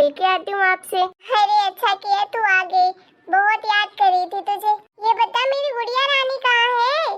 मिल के आती हूँ आपसे। अरे अच्छा किया तू आ गई, बहुत याद कर रही थी तुझे। ये बता मेरी गुड़िया रानी कहाँ है?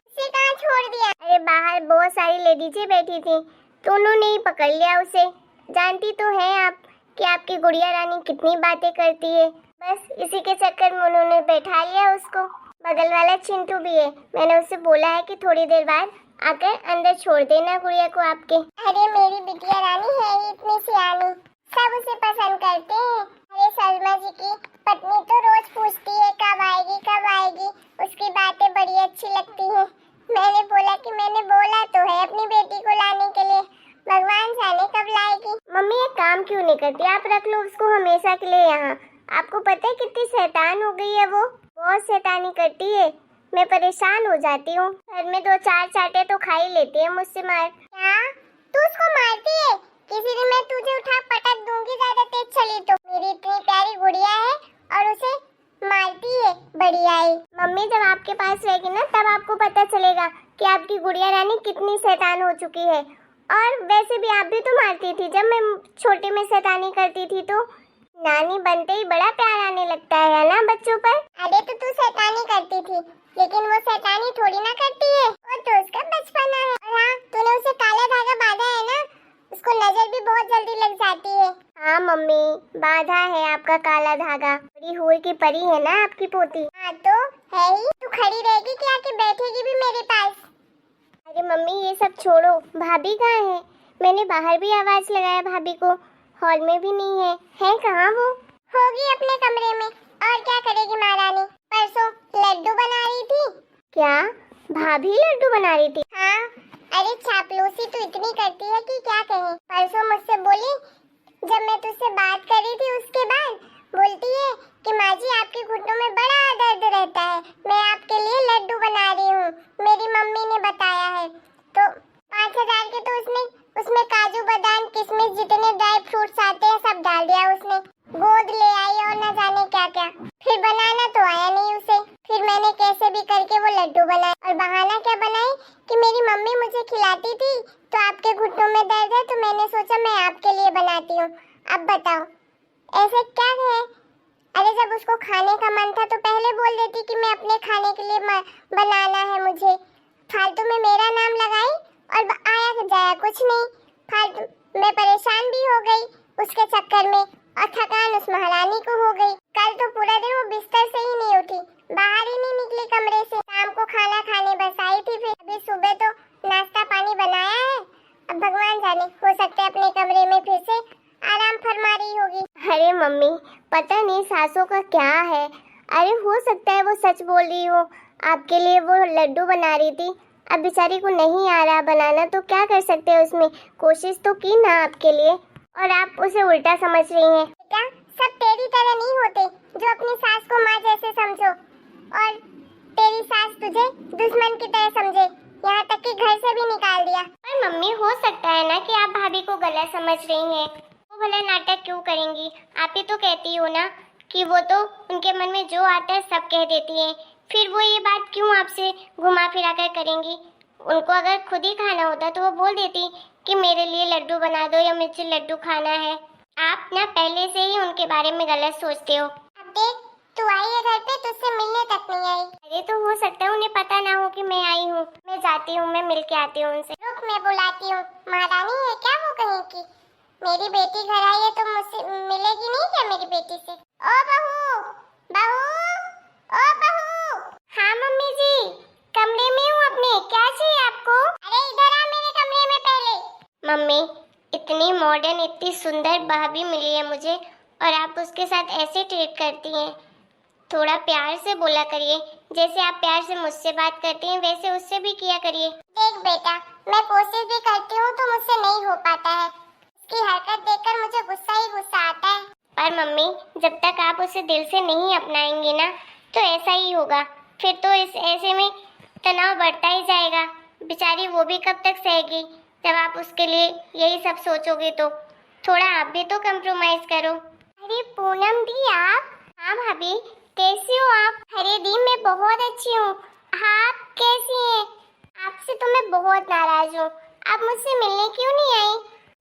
उसे कहाँ छोड़ दिया? अरे बाहर बहुत सारी लेडीजें बैठी थी तो उन्होंने ही पकड़ लिया उसे। जानती तो हैं आप कि आपकी गुड़िया रानी कितनी बातें करती है, बस इसी के चक्कर में उन्होंने बैठा लिया उसको। बगल वाला चिंटू भी है, मैंने उससे बोला है कि थोड़ी देर बाद आकर अंदर छोड़ देना गुड़िया को आपके। अरे मेरी बिटिया रानी है ही इतनी सियानी, सब उसे पसंद करते हैं। अरे शर्मा जी की पत्नी तो रोज पूछती है कब आएगी कब आएगी, उसकी बातें बड़ी अच्छी लगती हैं। मैंने बोला तो है अपनी बेटी को लाने के लिए, भगवान जाने कब लाएगी। मम्मी एक काम क्यों नहीं करती, आप रख लो उसको हमेशा के लिए यहाँ। आपको पता है कितनी शैतान हो गई है वो, बहुत शैतानी करती है, मैं परेशान हो जाती हूँ। घर में 2-4 चाटे तो खा ही लेती है मुझसे मार। क्या तू उसको मारती है? किसी दिन मैं तुझे उठा पटक दूंगी ज्यादा तेज चली तो। मेरी इतनी प्यारी गुड़िया है और उसे मारती है, बढ़िया है। मम्मी जब आपके पास रहेगी ना तब आपको पता चलेगा कि आपकी गुड़िया रानी कितनी शैतान हो चुकी है। और वैसे भी आप भी तो मारती थी जब मैं छोटे में शैतानी करती थी, तो नानी बनते ही बड़ा प्यार आने लगता है ना बच्चों पर। अरे तो तू शैतानी करती थी, लेकिन वो शैतानी थोड़ी ना करती है, वो तो उसका बचपना है। और हाँ, तूने उसे काला धागा बांधा है ना, उसको नजर भी बहुत जल्दी लग जाती है। हाँ मम्मी, बांधा है आपका काला धागा, बड़ी हुई की परी है ना आपकी पोती। हाँ तो है ही, तू खड़ी रहेगी कि आके बैठेगी भी मेरे पास? अरे मम्मी ये सब छोड़ो, भाभी कहाँ है? मैंने बाहर भी आवाज लगाया भाभी को, हॉल में भी नहीं है कहाँ वो? होगी अपने कमरे में, और क्या करेगी महारानी। परसों लड्डू बना रही थी। क्या भाभी लड्डू बना रही थी? हाँ, अरे चापलूसी तो इतनी करती है कि क्या कहें। परसों मुझसे बोली, जब मैं तुझसे बात कर रही थी उसके बाद, बोलती है कि माँ जी आपके घुटनों में बड़ा दर्द रहता है, मैं आपके लिए लड्डू बना रही हूँ, मेरी मम्मी ने बताया है। तो 5,000 के तो उसमें काजू बादाम किशमिश जितने ड्राई फ्रूट्स आते हैं सब डाल दिया उसने, गोद ले आई और न जाने क्या क्या। फिर बनाना तो आया नहीं उसे, फिर मैंने कैसे भी करके वो लड्डू बनाए। और बहाना क्या बनाए कि मेरी मम्मी मुझे खिलाती थी तो आपके घुटनों में दर्द है तो मैंने सोचा मैं आपके लिए बनाती हूँ। अब बताओ ऐसे क्या है? अरे जब उसको खाने का मन था तो पहले बोल देती कि मैं अपने खाने के लिए बनाना है मुझे, फालतू में मेरा नाम लगाई और आया जाया कुछ नहीं। फालतू मैं परेशान भी हो गई उसके चक्कर में, और थकान उस महारानी को हो गई। कल तो पूरा दिन वो बिस्तर से ही नहीं उठी, बाहर ही नहीं निकली कमरे से। शाम को खाना खाने बस आई थी, फिर अभी सुबह तो नाश्ता पानी बनाया है। अब भगवान जाने, हो सकता है अपने कमरे में फिर से आराम फरमा रही होगी। अरे मम्मी पता नहीं सासों का क्या है, अरे हो सकता है वो सच बोल रही हो, आपके लिए वो लड्डू बना रही थी। अब बेचारी को नहीं आ रहा बनाना तो क्या कर सकते हैं, उसमें कोशिश तो की ना आपके लिए, और आप उसे उल्टा समझ रही हैं। बेटा सब तेरी तरह नहीं होते जो अपनी सास को माँ जैसे समझो और तेरी सास तुझे दुश्मन की तरह समझे, यहाँ तक कि घर से भी निकाल दिया। पर मम्मी हो सकता है ना कि आप भाभी को गलत समझ रही हैं, वो भला नाटक क्यों करेंगी? आप ही तो कहती हो ना कि वो तो उनके मन में जो आता है सब कह देती है, फिर वो ये बात क्यों आपसे घुमा फिरा कर करेंगी? उनको अगर खुद ही खाना होता तो वो बोल देती कि मेरे लिए लड्डू बना दो या मुझे लड्डू खाना है। आप ना पहले से ही उनके बारे में गलत सोचते हो। अब देख तू आई है घर पे, तुझसे मिलने तक नहीं आई। अरे तो हो सकता है उन्हें पता ना हो कि मैं आई हूँ, मैं जाती हूँ, मैं मिल के आती हूँ उनसे। रुक मैं बुलाती हूँ। महारानी है क्या वो कहीं की? मेरी बेटी घर आई है तो मुझसे मिलेगी नहीं क्या मेरी बेटी से? ओ बहू, बहू, ओ बहू। हाँ मम्मी जी, कमरे में हूँ अपने, क्या चाहिए आपको? अरे इधर आ मेरे कमरे में पहले। मम्मी इतनी मॉडर्न इतनी सुंदर भाभी मिली है मुझे और आप उसके साथ ऐसे ट्रीट करती हैं। थोड़ा प्यार से बोला करिए, जैसे आप प्यार से मुझसे बात करती हैं वैसे उससे भी किया करिए। देख बेटा मैं कोशिश भी करती हूँ तो मुझसे नहीं हो पाता है, उसकी हरकत देखकर मुझे गुस्सा ही गुस्सा आता है। पर मम्मी जब तक आप उसे दिल से नहीं अपनाएंगी ना तो ऐसा ही होगा, फिर तो इस ऐसे में तनाव बढ़ता ही जाएगा। बेचारी वो भी कब तक सहेगी जब आप उसके लिए यही सब सोचोगे तो। थोड़ा आप भी तो कंप्रोमाइज करो। अरे पूनम दी आप? हाँ भाभी कैसी हो आप? अरे दी मैं बहुत अच्छी हूँ, आप कैसी हैं? आपसे तो मैं बहुत नाराज हूँ, आप मुझसे मिलने क्यों नहीं आई?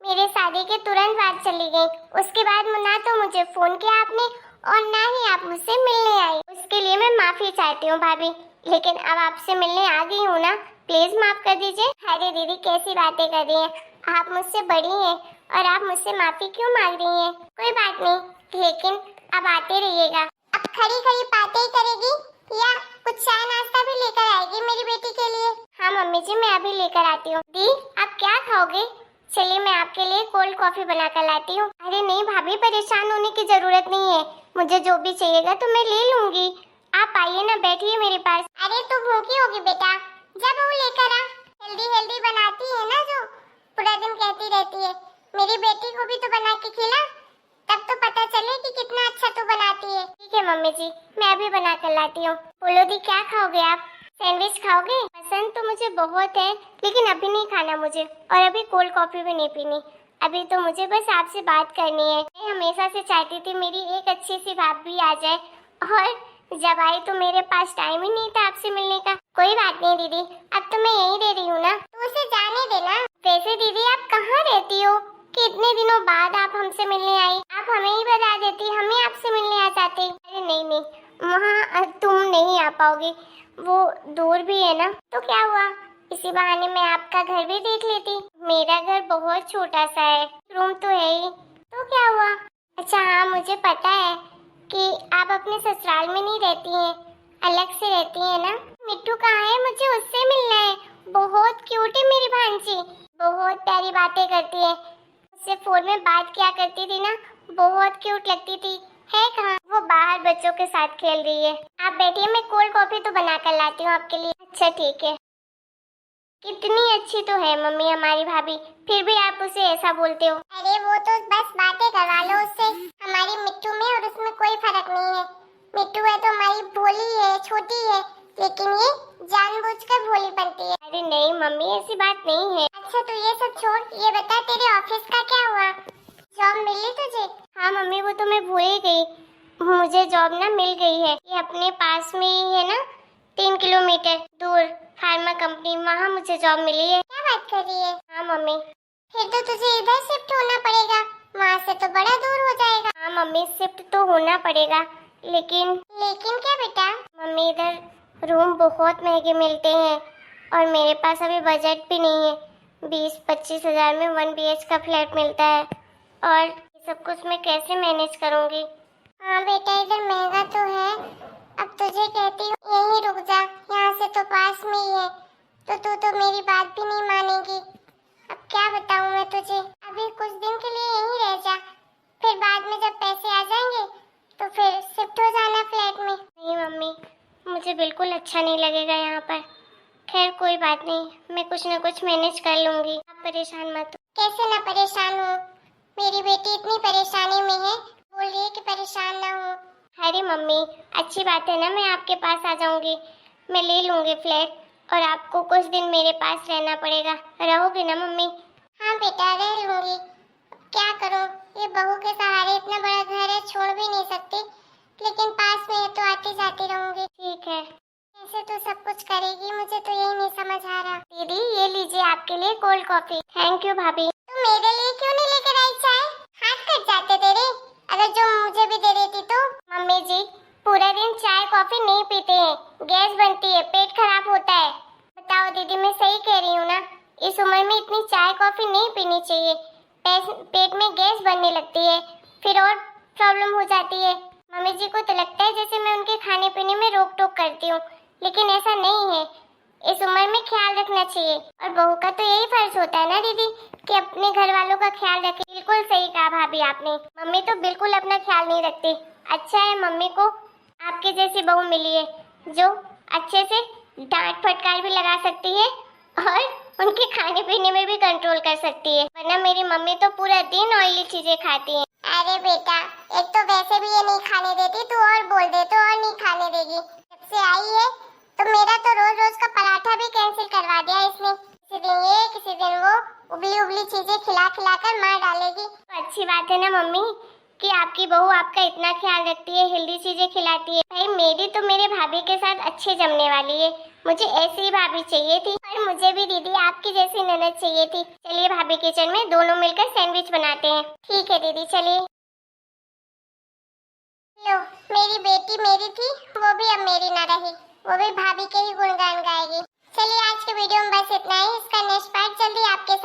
मेरे शादी के तुरंत बाद चली गई। उसके बाद ना तो मुझे फोन किया आपने और ना ही आप मुझसे मिलने आई। उसके लिए मैं माफी चाहती हूँ भाभी, लेकिन अब आपसे मिलने आ गई हूँ ना, प्लीज माफ कर दीजिए। अरे दीदी कैसी बातें कर रही हैं, आप मुझसे बड़ी हैं और आप मुझसे माफी क्यों मांग रही हैं? कोई बात नहीं, लेकिन अब आते रहिएगा। अब खड़ी खड़ी बातें ही करेगी या कुछ चाय नाश्ता भी लेकर आएगी मेरी बेटी के लिए? हाँ मम्मी जी, मैं अभी लेकर आती हूँ। दी आप क्या खाओगे? चलिए मैं आपके लिए कोल्ड कॉफी बना कर लाती हूँ। अरे नहीं भाभी, परेशान होने की जरूरत नहीं है, मुझे जो भी चाहिएगा तो मैं ले लूंगी। आप आइए ना, बैठिए मेरे पास। अरे तू भूखी होगी बेटा, जब वो लेकर आ। हेल्दी हेल्दी बनाती है ना जो पूरा दिन कहती रहती है। मेरी बेटी को भी तो बना के खिला, तब तो पता चले कि कितना अच्छा तू बनाती है। ठीक है मम्मी जी, मैं अभी बना कर लाती हूँ। बोलो दी क्या खाओगे आप? सैंडविच खाओगे? पसंद तो मुझे बहुत है, लेकिन अभी नहीं खाना मुझे, और अभी कोल्ड कॉफी भी नहीं पीनी। अभी तो मुझे बस आपसे बात करनी है। मैं हमेशा से चाहती थी मेरी एक अच्छी सी भाभी आ जाए, और जब आई तो मेरे पास टाइम ही नहीं था आपसे मिलने का। कोई बात नहीं दीदी, अब तो मैं यहीं रह रही हूँ ना। तू उसे जाने देना। वैसे दीदी आप कहाँ रहती हो कि इतने दिनों बाद आप हमसे मिलने आई? आप हमें ही बता देती, हम ही आपसे मिलने आ जाते। अरे नहीं नहीं, वहाँ तुम नहीं आ पाओगी, वो दूर भी है ना। तो क्या हुआ, इसी बहाने मैं आपका घर भी देख लेती। मेरा घर बहुत छोटा सा है, रूम तो है ही। तो क्या हुआ? अच्छा हाँ, मुझे पता है कि आप अपने ससुराल में नहीं रहती हैं, अलग से रहती हैं ना। मिट्टू कहाँ है? मुझे उससे मिलना है। बहुत क्यूट है मेरी भांजी, बहुत प्यारी बातें करती है। उससे फोन में बात किया करती थी ना, बहुत क्यूट लगती थी। है कहाँ? वो बाहर बच्चों के साथ खेल रही है। आप बैठिए, मैं कोल्ड कॉफी तो बना कर लाती हूँ आपके लिए। अच्छा ठीक है। कितनी अच्छी तो है मम्मी हमारी भाभी, फिर भी आप उसे ऐसा बोलते हो। अरे वो तो बस बातें करवा लो उससे। हमारी मिट्टू में और उसमें कोई फर्क नहीं है। मिट्टू है तो हमारी भोली है, छोटी है, लेकिन ये जानबूझकर भोली बनती है। अरे नहीं मम्मी, ऐसी बात नहीं है। अच्छा तो ये सब छोड़, ये बता तेरे ऑफिस का क्या हुआ? जॉब मिली तुझे? हाँ मम्मी, वो तो मैं भूल ही गई, मुझे जॉब ना मिल गई है। ये अपने पास में ही है ना, 3 किलोमीटर दूर फार्मा कंपनी, वहाँ मुझे जॉब मिली है। क्या बात कर रही है? हाँ मम्मी। फिर तो तुझे इधर शिफ्ट होना पड़ेगा, वहाँ से तो बड़ा दूर हो जाएगा। हाँ मम्मी, शिफ्ट तो होना पड़ेगा, लेकिन क्या बेटा? मम्मी इधर रूम बहुत महंगे मिलते हैं और मेरे पास अभी बजट भी नहीं है। 20-25 हजार में 1 BH का फ्लैट मिलता है, और ये सब कुछ मैं कैसे मैनेज करूँगी? हाँ बेटा, इधर महंगा तो है। अब तुझे कहती हूँ यहीं रुक जा, यहाँ से तो पास में ही है। तो तू तो मेरी बात भी नहीं मानेगी। अब क्या बताऊँ मैं तुझे, अभी कुछ दिन के लिए यहीं रह जा, फिर बाद में जब पैसे आ जाएंगे तो फिर शिफ्ट हो जाना फ्लैट में। नहीं मम्मी, मुझे बिल्कुल अच्छा नहीं लगेगा यहाँ पर। खैर कोई बात नहीं, मैं कुछ ना कुछ मैनेज कर लूँगी, आप परेशान मत हो। कैसे ना परेशान हूँ, मेरी बेटी इतनी परेशानी में है, बोल रही है कि परेशान ना हूँ। अरे मम्मी, अच्छी बात है ना, मैं आपके पास आ जाऊंगी, मैं ले लूंगी फ्लैट, और आपको कुछ दिन मेरे पास रहना पड़ेगा। रहोगे ना मम्मी? हाँ बेटा रह लूंगी। क्या करूँ, ये बहू के सहारे इतना बड़ा घर है, छोड़ भी नहीं सकती, लेकिन पास में है तो आती जाती रहूंगी। ठीक है। कैसे तो सब कुछ करेगी, मुझे तो यही नहीं समझ आ रहा। दीदी ये लीजिए आपके लिए कोल्ड कॉफी। थैंक यू भाभी। तुम मेरे लिए क्यों नहीं लेकर आई चाय? हाथ कट जाते तेरे, अगर जो मुझे भी दे देती तो। मम्मी जी, पूरा दिन चाय कॉफी नहीं पीते हैं, गैस बनती है, पेट खराब होता है। बताओ दीदी, मैं सही कह रही हूँ ना? इस उम्र में इतनी चाय कॉफी नहीं पीनी चाहिए, पेट में गैस बनने लगती है, फिर और प्रॉब्लम हो जाती है। मम्मी जी को तो लगता है जैसे मैं उनके खाने पीने में रोक टोक करती हूँ, लेकिन ऐसा नहीं है। इस उम्र में ख्याल रखना चाहिए, और बहू का तो यही फर्ज होता है ना दीदी, कि अपने घर वालों का ख्याल रखे। बिल्कुल सही कहा भाभी आपने, मम्मी तो बिल्कुल अपना ख्याल नहीं रखती। अच्छा है मम्मी को आपके जैसी बहू मिली है, जो अच्छे से डांट फटकार भी लगा सकती है और उनके खाने पीने में भी कंट्रोल कर सकती है, वरना मेरी मम्मी तो पूरा दिन ऑयली चीजें खाती है। अरे बेटा, एक तो वैसे भी ये नहीं खाने देती, तू और बोल दे तो और नहीं खाने देगी। जब से आई है तो मेरा तो रोज रोज का पराठा भी कैंसिल करवा दिया इसने। किसी दिन ये किसी दिन वो उबली उबली चीजें खिला खिला कर मार डालेगी। तो अच्छी बात है ना मम्मी कि आपकी बहू आपका इतना ख्याल रखती है, हेल्दी चीजें खिलाती है। भाई मेरी तो मेरे भाभी के साथ अच्छे जमने वाली है, मुझे ऐसी ही भाभी चाहिए थी और मुझे भी दीदी आपकी जैसी ननद चाहिए थी। चलिए भाभी किचन में दोनों मिलकर सैंडविच बनाते हैं। ठीक है दीदी चलिए। लो, मेरी बेटी मेरी थी, वो भी अब मेरी ना रही, वो भी भाभी के ही गुणगान गाएगी। चलिए आज के वीडियो में बस इतना ही। इसका नेक्स्ट पार्ट जल्दी आपके